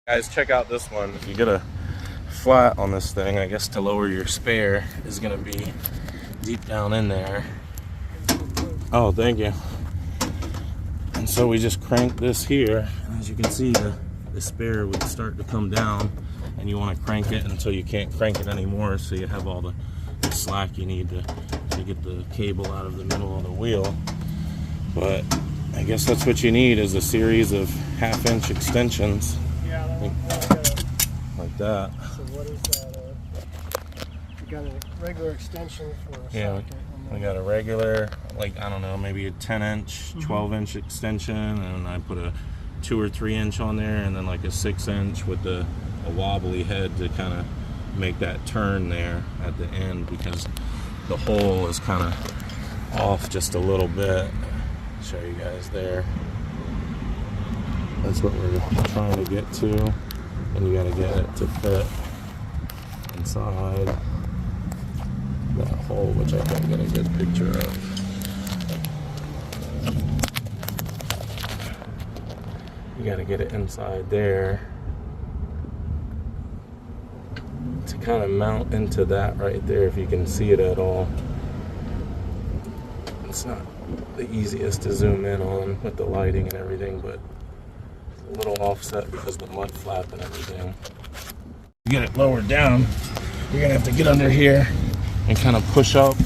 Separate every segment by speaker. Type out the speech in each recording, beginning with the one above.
Speaker 1: Guys, check out this one. If you get a flat on this thing, I guess to lower your spare is gonna be deep down in there. Oh, thank you. And so we just crank this here, and as you can see, the spare would start to come down, and you want to crank it until you can't crank it anymore, so you have all the slack you need to get the cable out of the middle of the wheel. But I guess that's what you need, is a series of 1/2-inch extensions.
Speaker 2: Yeah,
Speaker 1: like that.
Speaker 2: So what is that? You got a regular extension for a socket.
Speaker 1: We got a regular, like, I don't know, maybe a 10-inch, 12-inch extension, and I put a 2 or 3 inch on there, and then like a 6-inch with a wobbly head to kind of make that turn there at the end, because the hole is kind of off just a little bit. Show you guys there. That's what we're trying to get to, and you got to get it to fit inside that hole, which I can't get a good picture of. You got to get it inside there to kind of mount into that right there, if you can see it at all. It's not the easiest to zoom in on with the lighting and everything, but it's a little offset because of the mud flap and everything. To get it lowered down, you're gonna have to get under here and kind of push up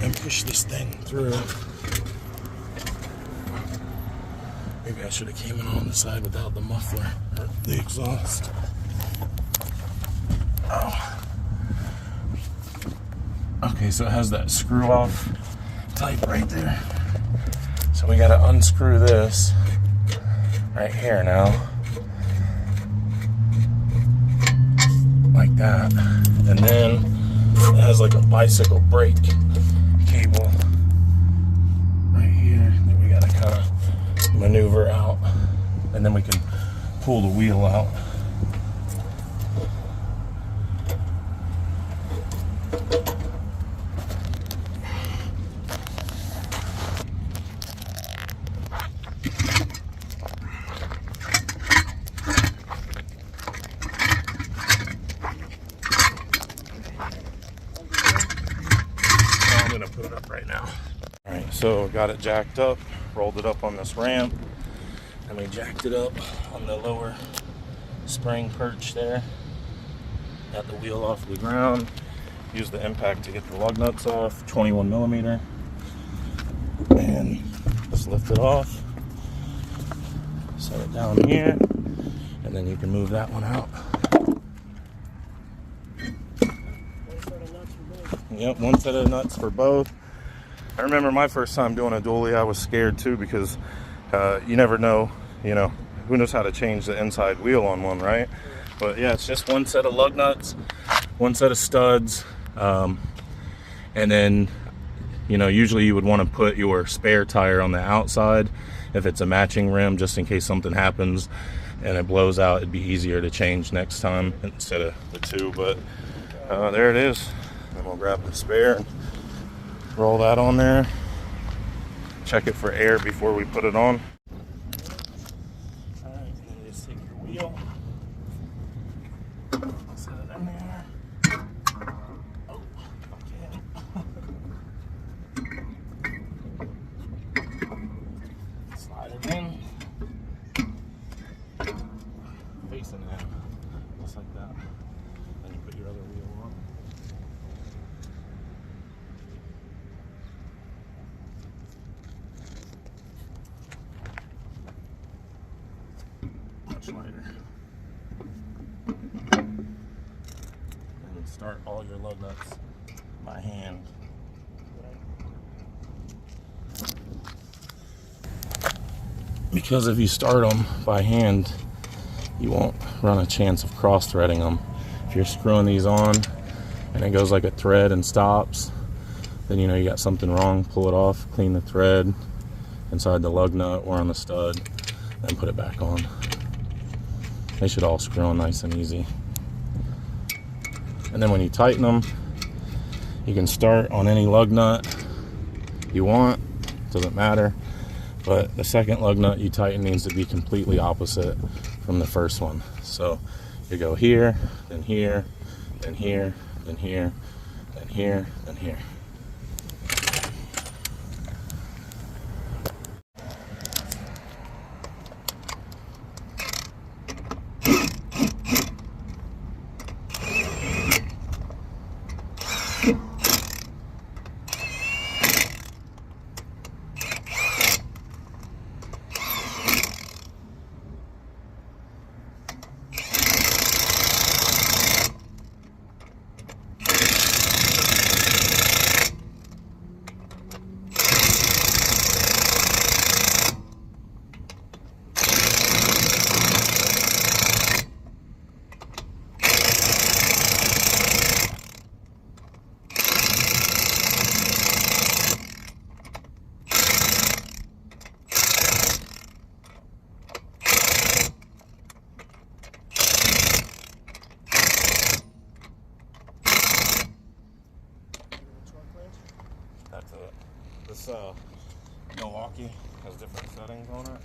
Speaker 1: and push this thing through. Maybe I should have came in on the side without the muffler or the exhaust. Oh. Okay, so it has that screw off type right there. So we gotta unscrew this right here now. Like that. And then it has like a bicycle brake cable right here that we gotta kind of maneuver out, and then we can pull the wheel out. Put it up right now. All right, so got it jacked up, rolled it up on this ramp, and we jacked it up on the lower spring perch there. Got the wheel off the ground, used the impact to get the lug nuts off, 21 millimeter, and just lift it off, set it down here, and then you can move that one out. Yep, one set of nuts for both. I remember my first time doing a dually, I was scared too, because you never know, you know, who knows how to change the inside wheel on one, right? But yeah, it's just one set of lug nuts, one set of studs, and then, you know, usually you would want to put your spare tire on the outside if it's a matching rim, just in case something happens and it blows out. It'd be easier to change next time instead of the two. But there it is. Then we'll grab the spare and roll that on there. Check it for air before we put it on. All right, and then just take your wheel, set it in there. Oh, okay. Slide it in, facing it, just like that. Then you put your other wheel on. Lighter. And start all your lug nuts by hand. Because if you start them by hand, you won't run a chance of cross-threading them. If you're screwing these on and it goes like a thread and stops, then you know you got something wrong. Pull it off, clean the thread inside the lug nut or on the stud, then put it back on. They should all screw on nice and easy. And then when you tighten them, you can start on any lug nut you want, doesn't matter. But the second lug nut you tighten needs to be completely opposite from the first one. So you go here, then here, then here, then here, then here, then here. That's it. This Milwaukee has different settings on it.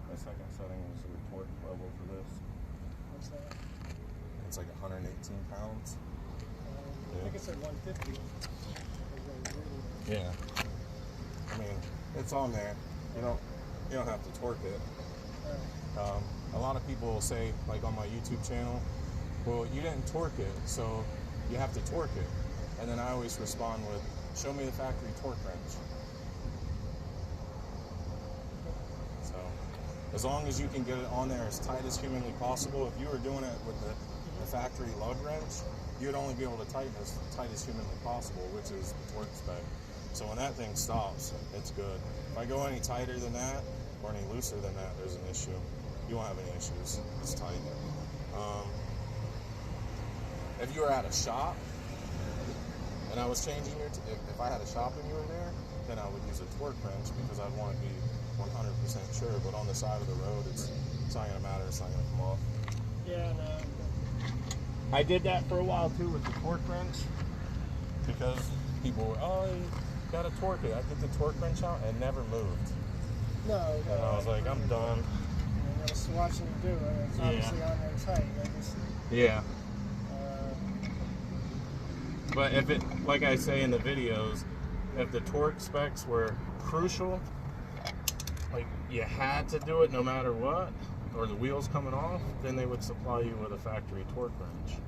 Speaker 1: My second setting is the torque level for this.
Speaker 2: What's that?
Speaker 1: It's like 118 pounds.
Speaker 2: I think it's at 150.
Speaker 1: Yeah. I mean, it's on there. You don't have to torque it. A lot of people will say, like on my YouTube channel, well, you didn't torque it, so you have to torque it. And then I always respond with, show me the factory torque wrench. So, as long as you can get it on there as tight as humanly possible, if you were doing it with the factory lug wrench, you would only be able to tighten as tight as humanly possible, which is the torque spec. So when that thing stops, it's good. If I go any tighter than that, or any looser than that, there's an issue. You won't have any issues. It's tight. If you were at a shop, and I was changing if I had a shop and you were there, then I would use a torque wrench because I'd want to be 100% sure. But on the side of the road, it's not going to matter. It's not going to come off.
Speaker 2: Yeah, no.
Speaker 1: I did that for a while too with the torque wrench because people were, oh, you got to torque it. I did the torque wrench out and never moved.
Speaker 2: No.
Speaker 1: And I was like, I'm done.
Speaker 2: I was watching you do it. It's obviously on there tight.
Speaker 1: Yeah. But if it, like I say in the videos, if the torque specs were crucial, like you had to do it no matter what, or the wheels coming off, then they would supply you with a factory torque wrench.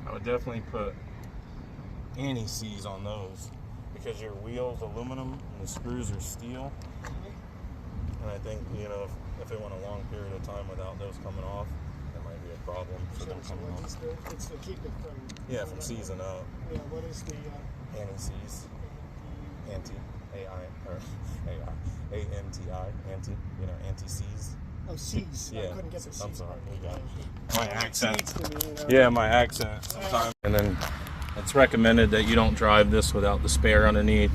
Speaker 1: I would definitely put anti-seize on those because your wheel's aluminum and the screws are steel. And I think, you know, if it went a long period of time without those coming off, that might be a problem for them coming off.
Speaker 2: It's to keep it from...
Speaker 1: from seizing up.
Speaker 2: Yeah, what is the...
Speaker 1: Anti-seize. A-N-T-I, anti, you know, anti-seize.
Speaker 2: Oh, seize.
Speaker 1: Yeah.
Speaker 2: I couldn't get the seize.
Speaker 1: I'm sorry.
Speaker 2: Part.
Speaker 1: My accent.
Speaker 2: To me,
Speaker 1: Yeah, my accent sometimes. And then it's recommended that you don't drive this without the spare underneath.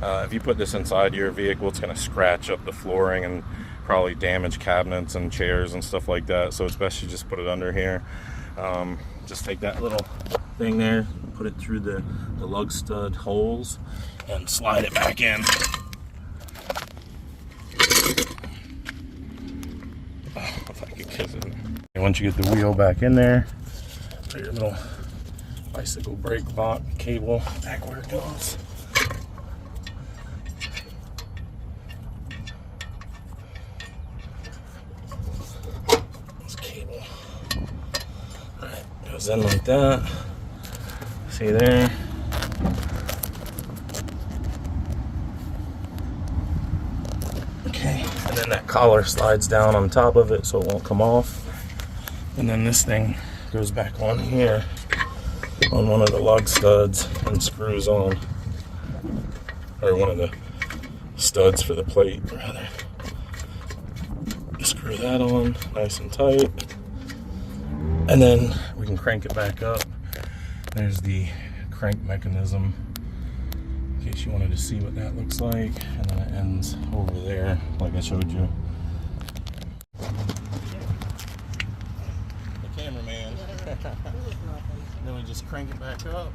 Speaker 1: If you put this inside your vehicle, it's going to scratch up the flooring and probably damage cabinets and chairs and stuff like that. So it's best you just put it under here. Just take that little thing there, put it through the lug stud holes, and slide it back in. Oh, if I could kiss it. And once you get the wheel back in there, put your little bicycle brake lock cable back where it goes. This cable, alright, goes in like that. See there? Okay, and then that collar slides down on top of it so it won't come off. And then this thing goes back on here on one of the lug studs and screws on, or one of the studs for the plate rather. Screw that on nice and tight, and then we can crank it back up. There's the crank mechanism in case you wanted to see what that looks like, and then it ends over there like I showed you. The cameraman. Then we just crank it back up.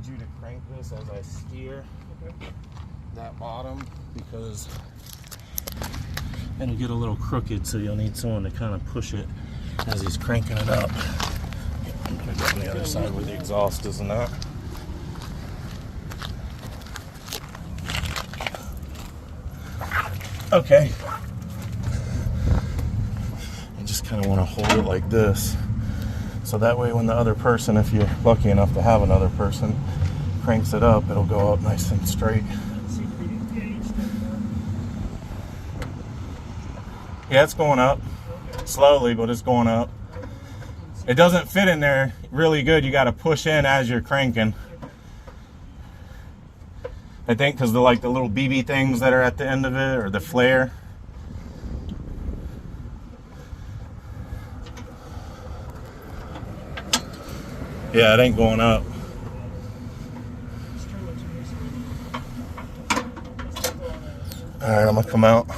Speaker 1: You to crank this as I steer that bottom, because it'll get a little crooked, so you'll need someone to kind of push it as he's cranking it up. I'm gonna go on the other side where the exhaust is, not. Okay. You just kind of want to hold it like this, so that way when the other person, if you're lucky enough to have another person, cranks it up, it'll go up nice and straight. Yeah, it's going up slowly, but it's going up. It doesn't fit in there really good. You got to push in as you're cranking, I think, because the little BB things that are at the end of it, or the flare. Yeah, it ain't going up. All right, I'm gonna come out.